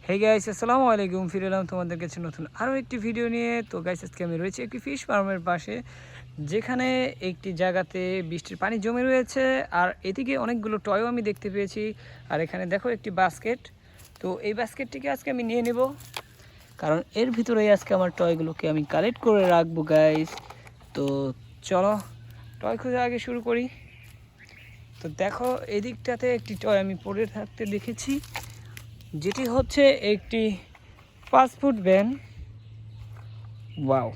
Hey guys, আসসালামু আলাইকুম। ফিরে এলাম তোমাদের কাছে নতুন আরও একটি ভিডিও নিয়ে। তো গাইস, আজকে আমি রয়েছি একটি ফিশ ফার্মের পাশে, যেখানে একটি জায়গাতে বৃষ্টির পানি জমে রয়েছে। আর এদিকে অনেকগুলো টয়ও আমি দেখতে পেয়েছি। আর এখানে দেখো একটি বাস্কেট। তো এই বাস্কেটটিকে আজকে আমি নিয়ে নেব, কারণ এর ভিতরেই আজকে আমার টয়গুলোকে আমি কালেক্ট করে রাখবো গাইস। তো চলো টয় খোঁজা আগে শুরু করি। তো দেখো, এদিকটাতে একটি টয় আমি পড়ে থাকতে দেখেছি, যেটি হচ্ছে একটি fast food van. Wow,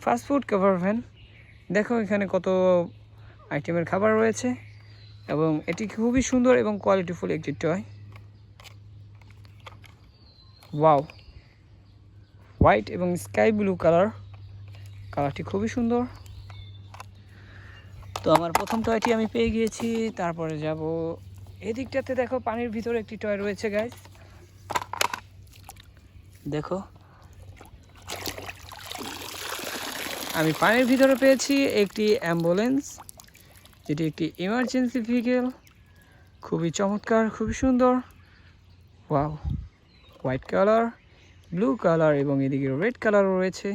fast food cover van. দেখো এখানে কত আইটেমের খাবার রয়েছে, এবং এটি খুবই সুন্দর এবং কোয়ালিটিফুল একটি টয়। ওয়াও, হোয়াইট এবং স্কাই ব্লু কালারটি খুবই সুন্দর। তো আমার প্রথম টয়টি আমি পেয়ে গিয়েছি। তারপরে যাব এদিকটাতে। দেখো, পানির ভিতরে একটি টয় রয়েছে গাইস। দেখো, আমি পানির ভিতরে পেয়েছি একটি অ্যাম্বুলেন্স, যেটি একটি ইমার্জেন্সি ভেহিকেল। খুবই চমৎকার, খুবই সুন্দর। Wow, white colour, blue colour এবং এদিকে রেড কালারও রয়েছে।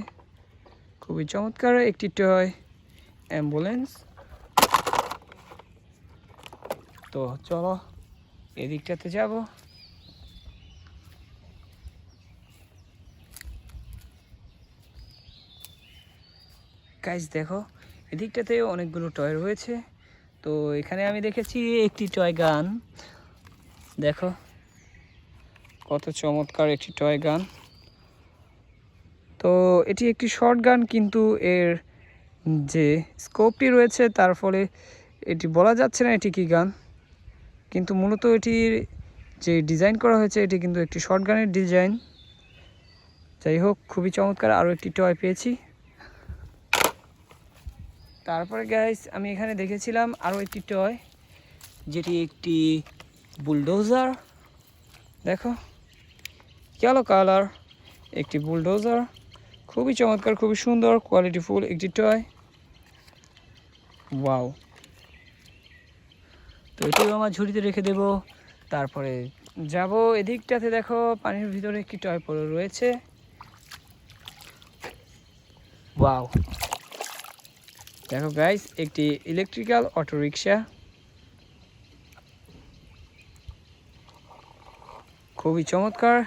খুবই চমৎকার একটি টয় অ্যাম্বুলেন্স। তো চলো এদিকটাতে যাব। গাইস দেখো, এদিকটাতে অনেকগুলো টয় রয়েছে। তো এখানে আমি দেখেছি একটি টয় গান। দেখো কত চমৎকার একটি টয় গান। তো এটি একটি শর্ট গান, কিন্তু এর যে স্কোপটি রয়েছে তার ফলে এটি বলা যাচ্ছে না এটি কী গান। কিন্তু মূলত এটির যে ডিজাইন করা হয়েছে, এটি কিন্তু একটি শর্ট গানের ডিজাইন। যাই হোক, খুবই চমৎকার। আরও একটি টয় পেয়েছি। তারপরে গাইস, আমি এখানে দেখেছিলাম আরও একটি টয়, যেটি একটি বুলডোজার। দেখো, ইয়েলো কালার একটি বুলডোজার। খুবই চমৎকার, খুবই সুন্দর, কোয়ালিটিফুল একটি টয়। ওয়াও, তো এটিও আমার ঝুড়িতে রেখে দেব। তারপরে যাব এদিকটাতে। দেখো, পানির ভিতরে একটি টয় পড়ে রয়েছে। ওয়াও, দেখো গাইস, একটি ইলেকট্রিক্যাল অটোরিকশা। খুবই চমৎকার,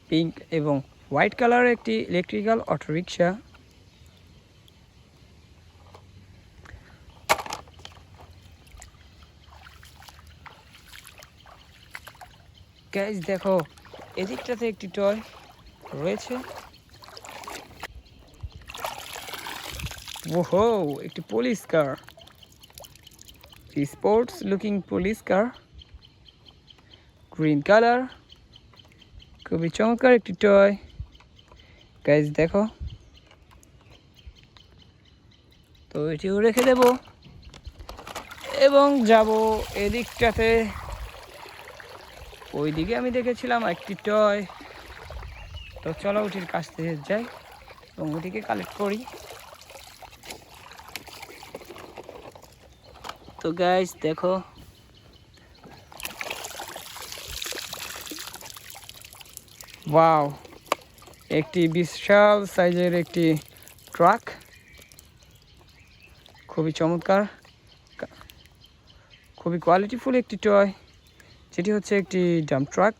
পিঙ্ক এবং হোয়াইট কালারের একটি ইলেকট্রিক্যাল অটোরিকশা। গাইস দেখো, এদিকটাতে একটি টয় রয়েছে। ওহো, একটি পুলিশ কার, স্পোর্টস লুকিং পুলিশ কার, গ্রিন কালার। খুবই চমৎকার একটি টয় গাইস। দেখো, তো এটিও রেখে দেব এবং যাব এদিকটাতে। ওইদিকে আমি দেখেছিলাম একটি টয়। তো চলো ওটির কাছ থেকে যাই এবং ওটিকে কালেক্ট করি। তো গাইস দেখো, ওয়াও, একটি বিশাল সাইজের একটি ট্রাক। খুবই চমৎকার, খুবই কোয়ালিটিফুল একটি টয়, যেটি হচ্ছে একটি ডাম্প ট্রাক।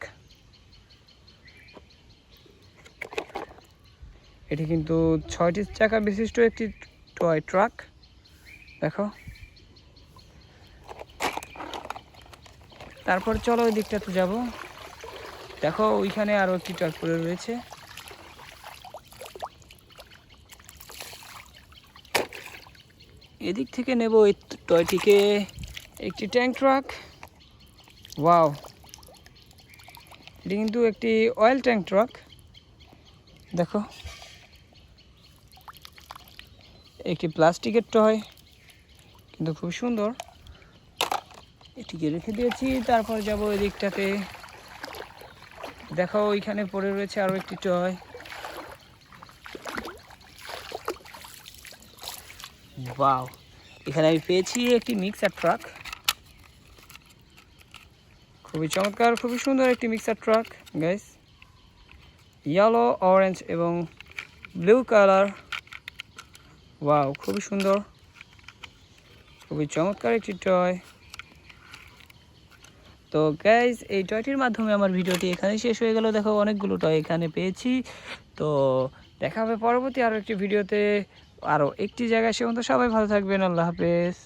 এটি কিন্তু 6টি চাকা বিশিষ্ট একটি টয় ট্রাক। দেখো, তারপর চলো ওই দিকটাতে যাব। দেখো, ওইখানে আরও একটি টয় পড়ে রয়েছে। এদিক থেকে নেব এই টয়টিকে, একটি ট্যাঙ্ক ট্রাক। ওয়াও, এটি কিন্তু একটি অয়েল ট্যাঙ্ক ট্রাক। দেখো, একটি প্লাস্টিকের টয়, কিন্তু খুব সুন্দর। এটিকে রেখে দিয়েছি। তারপর যাব এদিকটাতে। দেখো, ওইখানে পড়ে রয়েছে আরও একটি টয়। ওয়াও, এখানে আমি পেয়েছি একটি মিক্সার ট্রাক। খুবই চমৎকার, খুবই সুন্দর একটি mixer truck guys, yellow, orange এবং ব্লু কালার। ওয়াও, খুবই সুন্দর, খুবই চমৎকার একটি টয়। তো গাইজ এই টয়টির মাধ্যমে আমার ভিডিওটি এখানেই শেষ হয়ে গেল। দেখো অনেকগুলো টয় এখানে পেয়েছি। তো দেখা হবে পরবর্তী আরও একটি ভিডিওতে, আরও একটি জায়গায়। সে মতো সবাই ভালো থাকবেন। আল্লাহ হাফেজ।